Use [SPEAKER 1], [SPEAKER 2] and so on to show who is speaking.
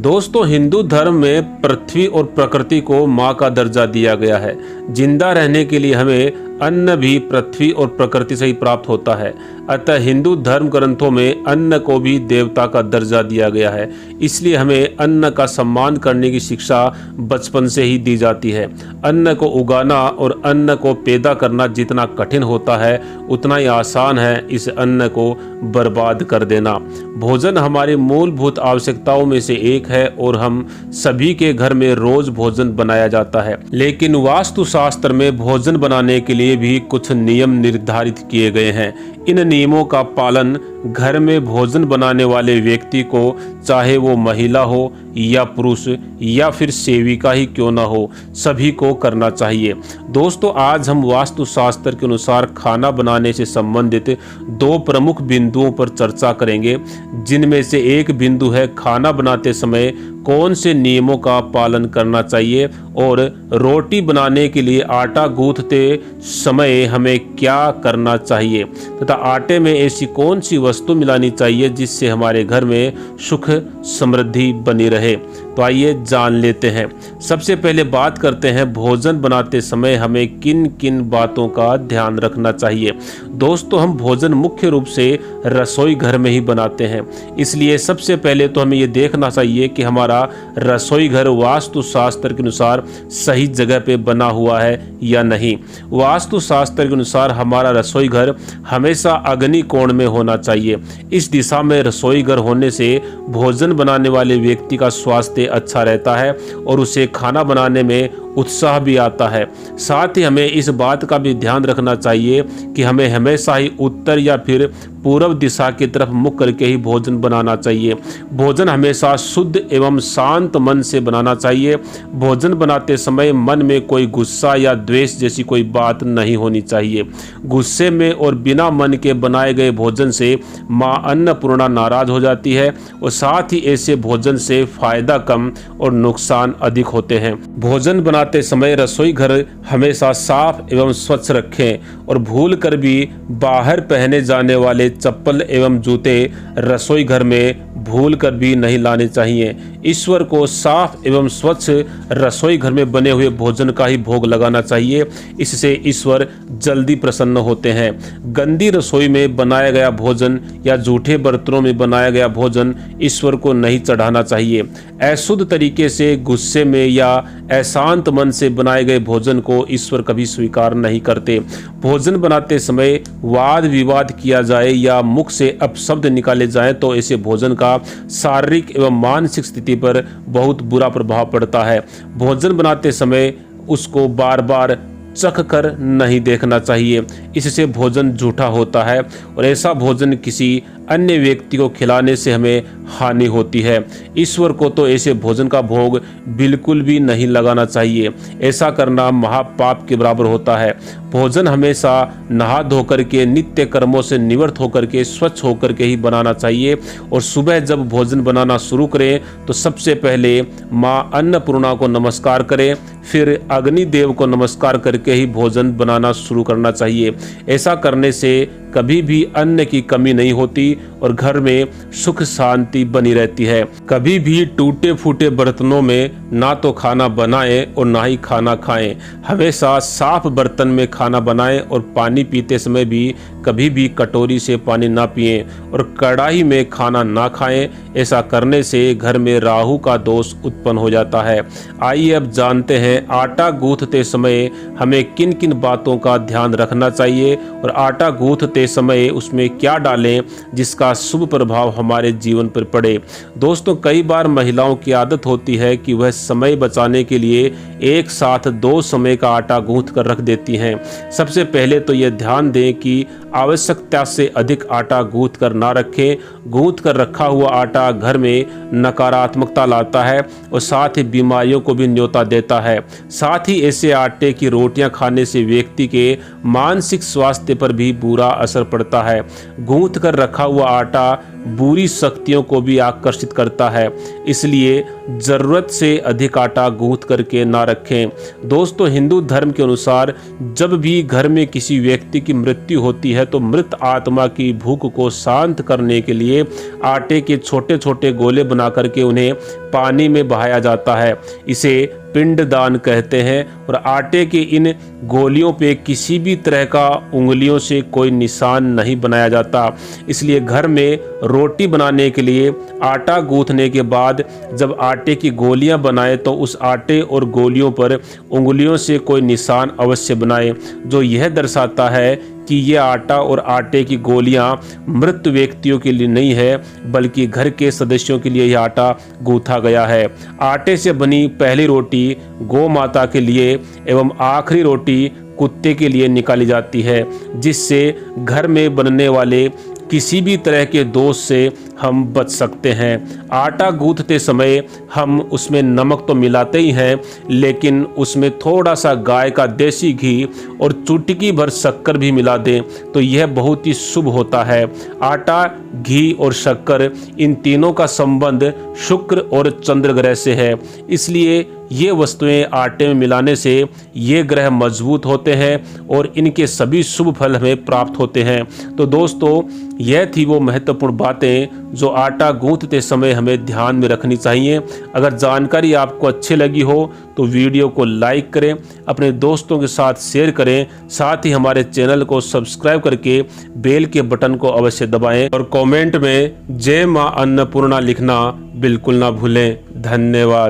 [SPEAKER 1] दोस्तों, हिंदू धर्म में पृथ्वी और प्रकृति को माँ का दर्जा दिया गया है। जिंदा रहने के लिए हमें अन्न भी पृथ्वी और प्रकृति से ही प्राप्त होता है। अतः हिंदू धर्म ग्रंथों में अन्न को भी देवता का दर्जा दिया गया है। इसलिए हमें अन्न का सम्मान करने की शिक्षा बचपन से ही दी जाती है। अन्न को उगाना और अन्न को पैदा करना जितना कठिन होता है, उतना ही आसान है इस अन्न को बर्बाद कर देना। भोजन हमारी मूलभूत आवश्यकताओं में से एक है और हम सभी के घर में रोज भोजन बनाया जाता है। लेकिन वास्तुशास्त्र में भोजन बनाने के लिए भी कुछ नियम निर्धारित किए गए हैं। इन नियमों का पालन घर में भोजन बनाने वाले व्यक्ति को, चाहे वो महिला हो या पुरुष या फिर सेविका ही क्यों ना हो, सभी को करना चाहिए। दोस्तों, आज हम वास्तुशास्त्र के अनुसार खाना बनाने से संबंधित दो प्रमुख बिंदुओं पर चर्चा करेंगे, जिनमें से एक बिंदु है खाना बनाते समय कौन से नियमों का पालन करना चाहिए और रोटी बनाने के लिए आटा गूंथते समय हमें क्या करना चाहिए तथा आटे में ऐसी कौन सी वस्तु मिलानी चाहिए जिससे हमारे घर में सुख समृद्धि बनी रहे। तो आइए जान लेते हैं। सबसे पहले बात करते हैं भोजन बनाते समय हमें किन किन बातों का ध्यान रखना चाहिए। दोस्तों, हम भोजन मुख्य रूप से रसोई घर में ही बनाते हैं, इसलिए सबसे पहले तो हमें ये देखना चाहिए कि हमारा रसोई घर वास्तुशास्त्र के अनुसार सही जगह पे बना हुआ है या नहीं। वास्तुशास्त्र के अनुसार हमारा रसोई घर हमेशा अग्नि कोण में होना चाहिए। इस दिशा में रसोई घर होने से भोजन बनाने वाले व्यक्ति का स्वास्थ्य अच्छा रहता है और उसे खाना बनाने में उत्साह भी आता है। साथ ही हमें इस बात का भी ध्यान रखना चाहिए कि हमें हमेशा ही उत्तर या फिर पूर्व दिशा की तरफ मुख करके ही भोजन बनाना चाहिए। भोजन हमेशा शुद्ध एवं शांत मन से बनाना चाहिए। भोजन बनाते समय मन में कोई गुस्सा या द्वेष जैसी कोई बात नहीं होनी चाहिए। गुस्से में और बिना मन के बनाए गए भोजन से माँ अन्नपूर्णा नाराज हो जाती है और साथ ही ऐसे भोजन से फायदा कम और नुकसान अधिक होते हैं। भोजन बनाते समय रसोई घर हमेशा साफ एवं स्वच्छ रखें और भूल कर भी बाहर पहने जाने वाले चप्पल एवं जूते रसोई घर में भूल कर भी नहीं लाने चाहिए। ईश्वर को साफ एवं स्वच्छ रसोई घर में बने हुए भोजन का ही भोग लगाना चाहिए। इससे ईश्वर जल्दी प्रसन्न होते हैं। गंदी रसोई में बनाया गया भोजन या जूठे बर्तनों में बनाया गया भोजन ईश्वर को नहीं चढ़ाना चाहिए। अशुद्ध तरीके से, गुस्से में या अशांत मन से बनाए गए भोजन को ईश्वर कभी स्वीकार नहीं करते। भोजन बनाते समय वाद विवाद किया जाए या मुख से अपशब्द निकाले जाएं तो ऐसे भोजन का शारीरिक एवं मानसिक स्थिति पर बहुत बुरा प्रभाव पड़ता है। भोजन बनाते समय उसको बार बार चख कर नहीं देखना चाहिए, इससे भोजन झूठा होता है और ऐसा भोजन किसी अन्य व्यक्ति को खिलाने से हमें हानि होती है। ईश्वर को तो ऐसे भोजन का भोग बिल्कुल भी नहीं लगाना चाहिए। ऐसा करना महापाप के बराबर होता है। भोजन हमेशा नहा धोकर के, नित्य कर्मों से निवृत्त होकर के, स्वच्छ होकर के ही बनाना चाहिए और सुबह जब भोजन बनाना शुरू करें तो सबसे पहले माँ अन्नपूर्णा को नमस्कार करें, फिर अग्निदेव को नमस्कार करके ही भोजन बनाना शुरू करना चाहिए। ऐसा करने से कभी भी अन्न की कमी नहीं होती और घर में सुख शांति बनी रहती है। कभी भी टूटे फूटे बर्तनों में ना तो खाना बनाएं और ना ही खाना खाएं। हमेशा साफ बर्तन में खाना बनाएं और पानी पीते समय भी कभी भी कटोरी से पानी ना पिएं और कढ़ाई में खाना ना खाएं। ऐसा करने से घर में राहु का दोष उत्पन्न हो जाता है। आइए अब जानते हैं आटा गूंथते समय हमें किन किन बातों का ध्यान रखना चाहिए और आटा गूंथते समय उसमें क्या डालें जिसका शुभ प्रभाव हमारे जीवन पर पड़े। दोस्तों, कई बार महिलाओं की आदत होती है कि वह समय बचाने के लिए एक साथ दो समय का आटा गूंथ कर रख देती हैं। सबसे पहले तो यह ध्यान दें कि आवश्यकता से अधिक आटा गूंथ कर ना रखें। गूंथ कर रखा हुआ आटा घर में नकारात्मकता लाता है और साथ ही बीमारियों को भी न्योता देता है। साथ ही ऐसे आटे की रोटियां खाने से व्यक्ति के मानसिक स्वास्थ्य पर भी बुरा असर पड़ता है। गूंथ कर रखा हुआ आटा बुरी शक्तियों को भी आकर्षित करता है। इसलिए ज़रूरत से अधिक आटा गूंथ करके ना रखें। दोस्तों, हिंदू धर्म के अनुसार जब भी घर में किसी व्यक्ति की मृत्यु होती है तो मृत आत्मा की भूख को शांत करने के लिए आटे के छोटे छोटे गोले बना करके उन्हें पानी में बहाया जाता है। इसे पिंडदान कहते हैं। और आटे के इन गोलियों पे किसी भी तरह का उंगलियों से कोई निशान नहीं बनाया जाता। इसलिए घर में रोटी बनाने के लिए आटा गूंथने के बाद जब आटे की गोलियां बनाएं तो उस आटे और गोलियों पर उंगलियों से कोई निशान अवश्य बनाएं, जो यह दर्शाता है कि ये आटा और आटे की गोलियां मृत व्यक्तियों के लिए नहीं है, बल्कि घर के सदस्यों के लिए यह आटा गूंथा गया है। आटे से बनी पहली रोटी गौ माता के लिए एवं आखिरी रोटी कुत्ते के लिए निकाली जाती है, जिससे घर में बनने वाले किसी भी तरह के दोष से हम बच सकते हैं। आटा गूंथते समय हम उसमें नमक तो मिलाते ही हैं, लेकिन उसमें थोड़ा सा गाय का देसी घी और चुटकी भर शक्कर भी मिला दें तो यह बहुत ही शुभ होता है। आटा, घी और शक्कर, इन तीनों का संबंध शुक्र और चंद्र ग्रह से है। इसलिए ये वस्तुएं आटे में मिलाने से ये ग्रह मजबूत होते हैं और इनके सभी शुभ फल हमें प्राप्त होते हैं। तो दोस्तों, यह थी वो महत्वपूर्ण बातें जो आटा गूंथते समय हमें ध्यान में रखनी चाहिए। अगर जानकारी आपको अच्छी लगी हो तो वीडियो को लाइक करें, अपने दोस्तों के साथ शेयर करें, साथ ही हमारे चैनल को सब्सक्राइब करके बेल के बटन को अवश्य दबाएं और कमेंट में जय मां अन्नपूर्णा लिखना बिल्कुल ना भूलें। धन्यवाद।